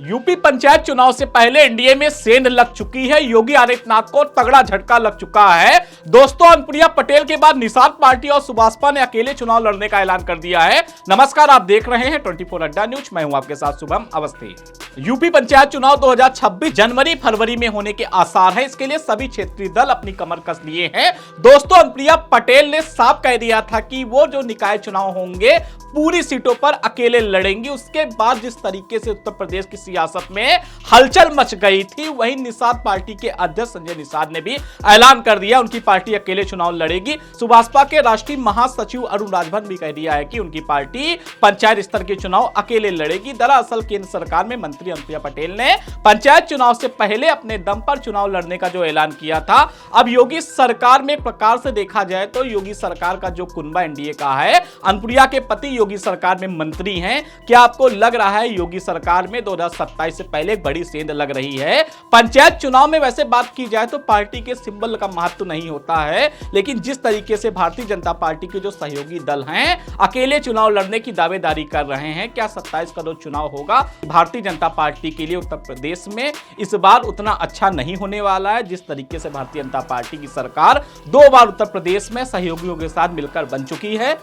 UP panchayat चुनाव से पहले एनडीए में सेंध लग चुकी है। योगी आदित्यनाथ को तगड़ा झटका लग चुका है। दोस्तों, अनुप्रिया पटेल के बाद निषाद पार्टी और सुभाषपा ने अकेले चुनाव लड़ने का ऐलान कर दिया है। नमस्कार, आप देख रहे हैं 24 अड्डा न्यूज। मैं हूं आपके साथ शुभम अवस्थी। यूपी पंचायत चुनाव 2026 जनवरी फरवरी में होने के आसार हैं। इसके लिए सभी क्षेत्रीय दल अपनी कमर कस लिए हैं। दोस्तों, अनुप्रिया पटेल ने साफ कह दिया था कि वो जो निकाय चुनाव होंगे पूरी सीटों पर अकेले लड़ेंगी। उसके बाद जिस तरीके से उत्तर प्रदेश की सियासत में हलचल मच गई थी, वहीं निषाद पार्टी के अध्यक्ष संजय निषाद ने भी ऐलान कर दिया उनकी पार्टी अकेले चुनाव लड़ेगी। सुभाषपा के राष्ट्रीय महासचिव अरुण राजभर भी कह दिया है कि उनकी पार्टी पंचायत स्तर के चुनाव अकेले लड़ेगी। दरअसल केंद्र सरकार में मंत्री अनुप्रिया पटेल ने पंचायत चुनाव से पहले अपने दम पर चुनाव लड़ने का जो ऐलान किया था, अब योगी सरकार में एक प्रकार से देखा जाए तो योगी सरकार का जो कुनबा एनडीए का है, अनुप्रिया के पति योगी सरकार में मंत्री हैं। क्या आपको लग रहा है योगी सरकार में 2027 से पहले बड़ी सेंध लग रही है? पंचायत चुनाव में वैसे बात की जाए तो पार्टी के सिंबल का महत्व नहीं होता है, लेकिन जिस तरीके से भारतीय जनता पार्टी के जो सहयोगी दल हैं अकेले चुनाव लड़ने की दावेदारी कर रहे हैं, क्या 27 का जो चुनाव होगा भारतीय जनता पार्टी के लिए उत्तर प्रदेश में इस बार उतना अच्छा नहीं होने वाला है। जिस तरीके से भारतीय जनता पार्टी की सरकार 2 बार उत्तर प्रदेश में सहयोगियों के साथ मिलकर बन चुकी है।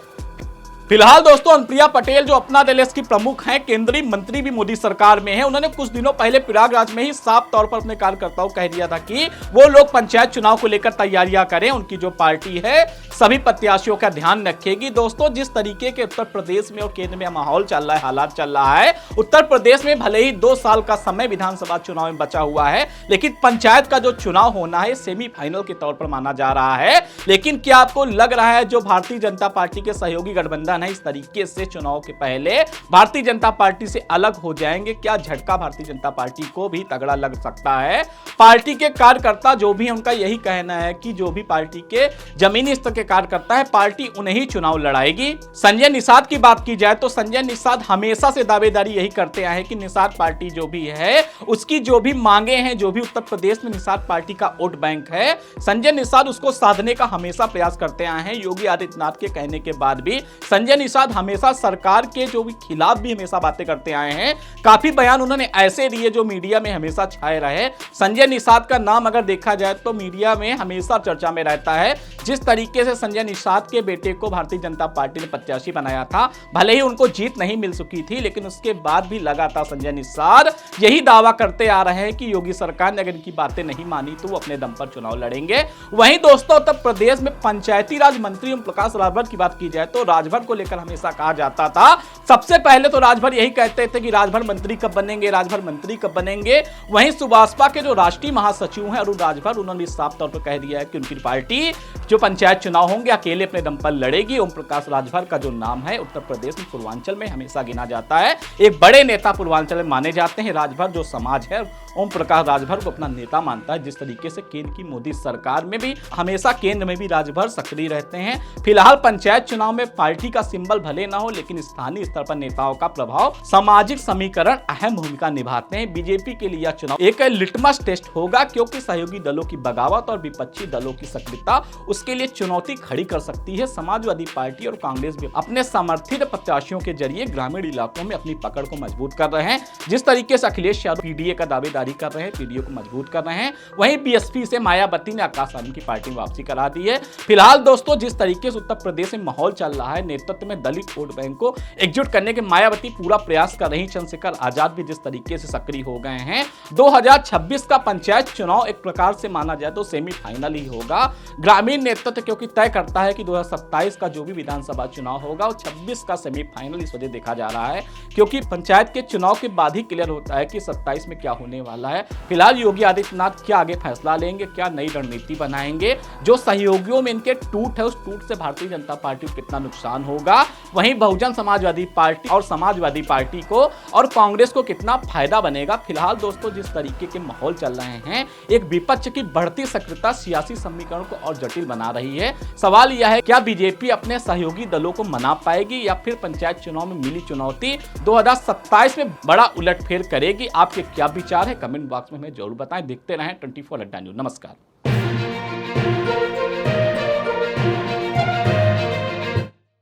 फिलहाल दोस्तों, अनुप्रिया पटेल जो अपना दल की प्रमुख हैं, केंद्रीय मंत्री भी मोदी सरकार में हैं, उन्होंने कुछ दिनों पहले प्रयागराज में ही साफ तौर पर अपने कार्यकर्ताओं को कह दिया था कि वो लोग पंचायत चुनाव को लेकर तैयारियां करें। उनकी जो पार्टी है सभी प्रत्याशियों का ध्यान रखेगी। दोस्तों, जिस तरीके के उत्तर प्रदेश में और केंद्र में माहौल चल रहा है, हालात चल रहा है, उत्तर प्रदेश में भले ही 2 साल का समय विधानसभा चुनाव में बचा हुआ है, लेकिन पंचायत का जो चुनाव होना है सेमीफाइनल के तौर पर माना जा रहा है। लेकिन क्या आपको लग रहा है जो भारतीय जनता पार्टी के सहयोगी गठबंधन इस तरीके से चुनाव के पहले भारतीय जनता पार्टी से अलग हो जाएंगे? क्या झटका भारतीय जनता पार्टी को भी तगड़ा लग सकता है? पार्टी के कार्यकर्ता जो भी हैं, उनका यही कहना है कि जो भी पार्टी के जमीनी स्तर के कार्यकर्ता है, पार्टी उन्हें ही चुनाव लड़ाएगी। संजय निषाद की बात की जाए तो संजय निषाद हमेशा से दावेदारी यही करते आए हैं कि निषाद पार्टी जो भी है उसकी जो भी मांगे हैं, जो भी उत्तर प्रदेश में निषाद पार्टी का वोट बैंक है, संजय निषाद उसको साधने का हमेशा प्रयास करते आए हैं। योगी आदित्यनाथ के कहने के बाद भी संजय निषाद हमेशा सरकार के जो भी खिलाफ भी हमेशा बातें करते आए हैं। काफी बयान उन्होंने ऐसे दिए जो मीडिया में हमेशा छाए रहे। संजय निषाद का नाम अगर देखा जाए तो मीडिया में हमेशा चर्चा में रहता है। जिस तरीके से संजय निषाद के बेटे को भारतीय जनता पार्टी ने प्रत्याशी बनाया था, भले ही उनको जीत नहीं मिल चुकी थी, लेकिन उसके बाद भी लगातार संजय निषाद यही दावा करते आ रहे हैं कि योगी सरकार ने अगर इनकी बातें नहीं मानी तो वो अपने दम पर चुनाव लड़ेंगे। वहीं दोस्तों, उत्तर प्रदेश में पंचायती राज मंत्री ओम प्रकाश राजभर की बात की जाए तो राजभर को लेकर हमेशा कहा जाता था, सबसे पहले तो राजभर यही कहते थे कि राजभर मंत्री कब बनेंगे, राजभर मंत्री कब बनेंगे। वहीं सुभाषपा के जो राष्ट्रीय महासचिव हैं अरुण राजभर, उन्होंने साफ तौर पर कह दिया है कि उनकी पार्टी जो पंचायत चुनाव होंगे अकेले अपने दम पर लड़ेगी। ओम प्रकाश राजभर का जो नाम है उत्तर प्रदेश में पूर्वांचल में हमेशा गिना जाता है। एक बड़े नेता पूर्वांचल में माने जाते हैं। राजभर जो समाज है ओम प्रकाश राजभर को अपना नेता मानता है। जिस तरीके से केंद्र की मोदी सरकार में भी हमेशा केंद्र में भी राजभर सक्रिय रहते हैं। फिलहाल पंचायत चुनाव में पार्टी का सिंबल भले ना हो, लेकिन स्थानीय स्तर पर नेताओं का प्रभाव, सामाजिक समीकरण अहम भूमिका निभाते हैं। बीजेपी के लिए यह चुनाव एक लिटमस टेस्ट होगा, क्योंकि सहयोगी दलों की बगावत और विपक्षी दलों की सक्रियता उसके लिए चुनौती खड़ी कर सकती है। समाजवादी पार्टी और कांग्रेस भी अपने समर्थित प्रत्याशियों के जरिए ग्रामीण इलाकों में अपनी पकड़ को मजबूत कर रहे हैं। जिस तरीके से अखिलेश यादव पीडीए का दावेदारी कर रहे हैं, पीडीए को मजबूत कर रहे हैं, वहीं बीएसपी से मायावती ने आकाश आनंद की पार्टी में वापसी करा दी है। फिलहाल दोस्तों, जिस तरीके से उत्तर प्रदेश में माहौल चल रहा है, नेतृत्व में दलित वोट बैंक को एकजुट करने के मायावती पूरा प्रयास कर रही। चंद्रशेखर आजाद भी जिस तरीके से सक्रिय हो गए हैं। 2026 का पंचायत चुनाव एक प्रकार से माना जाए तो सेमीफाइनल ही होगा। ग्रामीण नेतृत्व क्योंकि तय करता है कि 2027 का जो भी विधानसभा चुनाव होगा वो 26 का सेमीफाइनल इस वजह देखा जा रहा है, क्योंकि पंचायत के चुनाव के बाद ही क्लियर होता है कि 27 में क्या होने वाला है। फिलहाल योगी आदित्यनाथ क्या आगे फैसला लेंगे, क्या नई रणनीति बनाएंगे, जो सहयोगियों में इनके टूट है उस टूट से भारतीय जनता पार्टी को कितना नुकसान होगा, वहीं बहुजन समाजवादी पार्टी और समाजवादी पार्टी को और कांग्रेस को कितना फायदा बनेगा। फिलहाल दोस्तों, जिस तरीके के माहौल चल रहे हैं, एक विपक्ष की बढ़ती सक्रियता सियासी समीकरण को और जटिल बना रही है। सवाल यह है, क्या बीजेपी अपने सहयोगी दलों को मना पाएगी या फिर पंचायत चुनाव में मिली चुनौती 2027 में बड़ा उलटफेर करेगी? आपके क्या विचार है? कमेंट बॉक्स में हमें जरूर बताएं। देखते रहें 24 अड्डा न्यूज। नमस्कार।